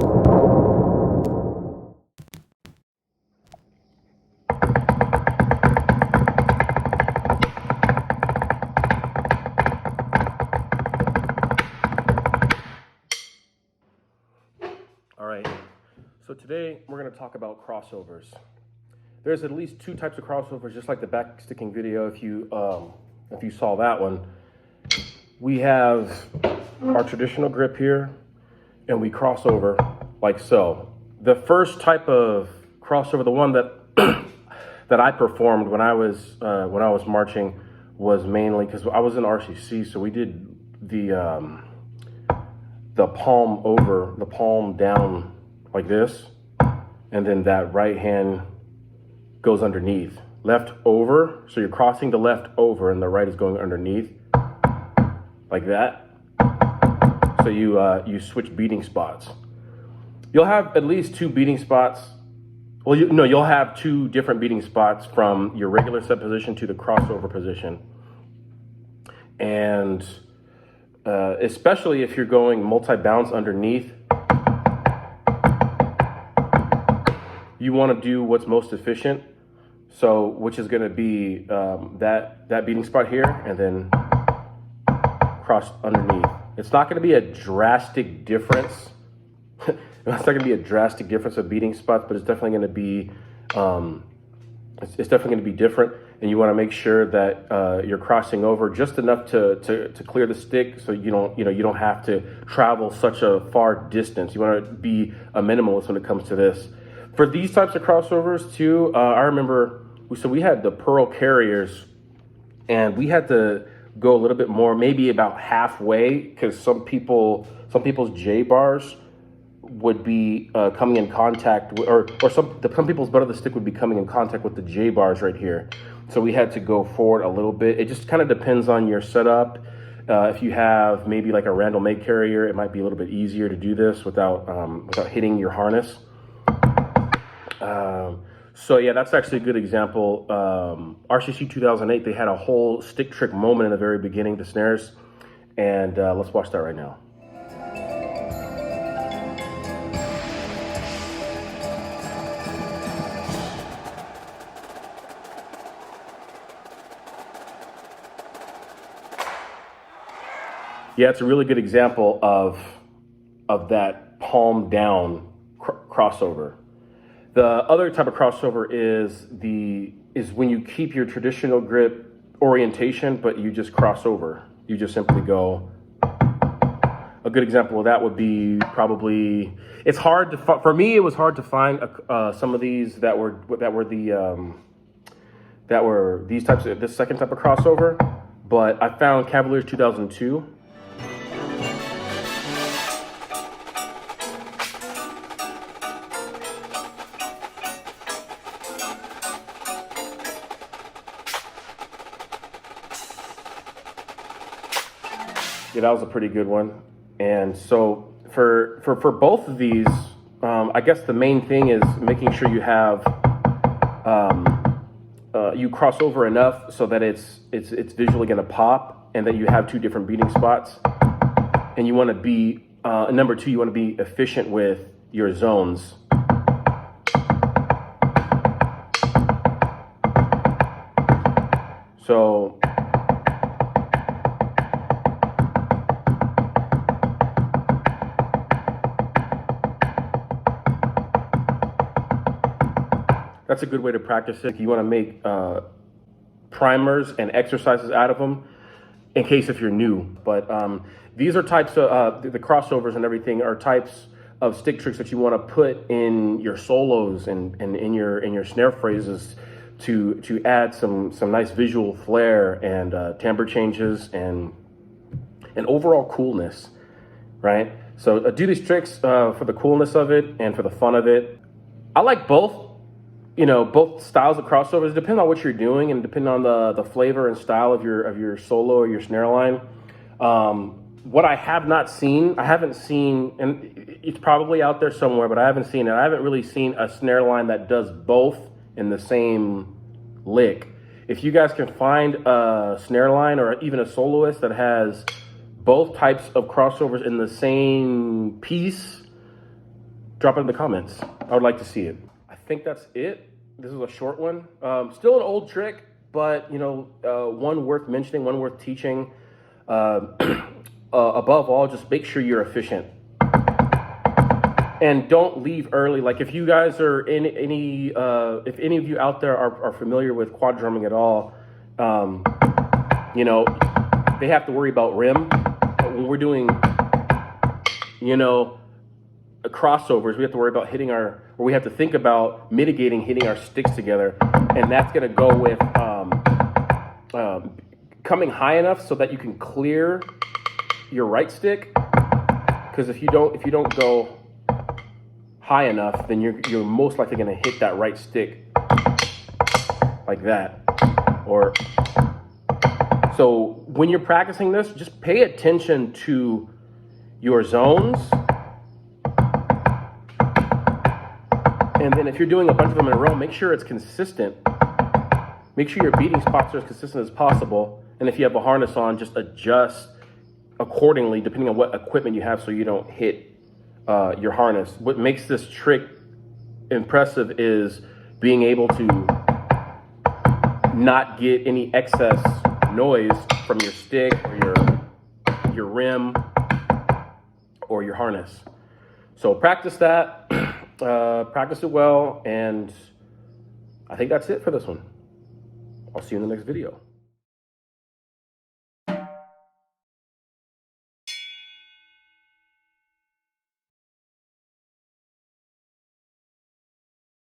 All right, so today we're going to talk about crossovers. There's at least two types of crossovers, just like the backsticking video. If you saw that one, we have our traditional grip here, and we cross over like so. The first type of crossover, the one that that I performed when I was marching, was mainly because I was in RCC, so we did the palm over, the palm down like this, and then that right hand goes underneath. Left over, so you're crossing the left over and the right is going underneath, like that. So you switch beating spots. You'll have at least two beating spots. Well, you'll have two different beating spots from your regular set position to the crossover position. And especially if you're going multi-bounce underneath, you want to do what's most efficient. So, which is going to be that beating spot here, and then cross underneath. It's not going to be a drastic difference. It's not going to be a drastic difference of beating spots, but it's definitely going to be it's definitely going to be different. And you want to make sure that you're crossing over just enough to clear the stick, so you don't have to travel such a far distance. You want to be a minimalist when it comes to this. For these types of crossovers too, I remember we had the Pearl Carriers, and we had to go a little bit more, maybe about halfway, because some people's J bars would be coming in contact with, or some people's butt of the stick would be coming in contact with the J bars right here. So we had to go forward a little bit. It just kind of depends on your setup. If you have maybe like a Randall May carrier, it might be a little bit easier to do this without hitting your harness. So yeah, that's actually a good example. RCC 2008, they had a whole stick trick moment in the very beginning, the snares, and let's watch that right now. Yeah, it's a really good example of that palm down crossover. The other type of crossover is when you keep your traditional grip orientation, but you just cross over. You just simply go. A good example of that would be probably, it's hard to for me. It was hard to find some of these that were these types of this second type of crossover, but I found Cavaliers 2002. Yeah, that was a pretty good one. And so for both of these, I guess the main thing is making sure you have you cross over enough so that it's visually going to pop, and that you have two different beating spots. And you want to be number two, you want to be efficient with your zones. So that's a good way to practice it. You want to make primers and exercises out of them in case if you're new. But these are types of, the crossovers and everything are types of stick tricks that you want to put in your solos and in your snare phrases to add some nice visual flair and timbre changes and overall coolness, right? So do these tricks for the coolness of it and for the fun of it. I like both. Both styles of crossovers, depending on what you're doing and depending on the flavor and style of your solo or your snare line. What I haven't seen, and it's probably out there somewhere, but I haven't seen it. I haven't really seen a snare line that does both in the same lick. If you guys can find a snare line or even a soloist that has both types of crossovers in the same piece, drop it in the comments. I would like to see it. I think that's it. This is a short one. Still an old trick, but you know, one worth mentioning, one worth teaching. Above all, just make sure you're efficient. And don't leave early. Like if you guys are in if any of you out there are familiar with quad drumming at all, you know, they have to worry about rim. But when we're doing, you know, crossovers, we have to worry about we have to think about mitigating hitting our sticks together. And that's gonna go with coming high enough so that you can clear your right stick. Because if you don't go high enough, then you're most likely going to hit that right stick like that. Or so when you're practicing this, just pay attention to your zones, and then if you're doing a bunch of them in a row, make sure it's consistent. Make sure your beating spots are as consistent as possible, and if you have a harness on, just adjust accordingly depending on what equipment you have so you don't hit your harness. What makes this trick impressive is being able to not get any excess noise from your stick or your rim or your harness. So practice that, practice it well, and I think that's it for this one. I'll see you in the next video.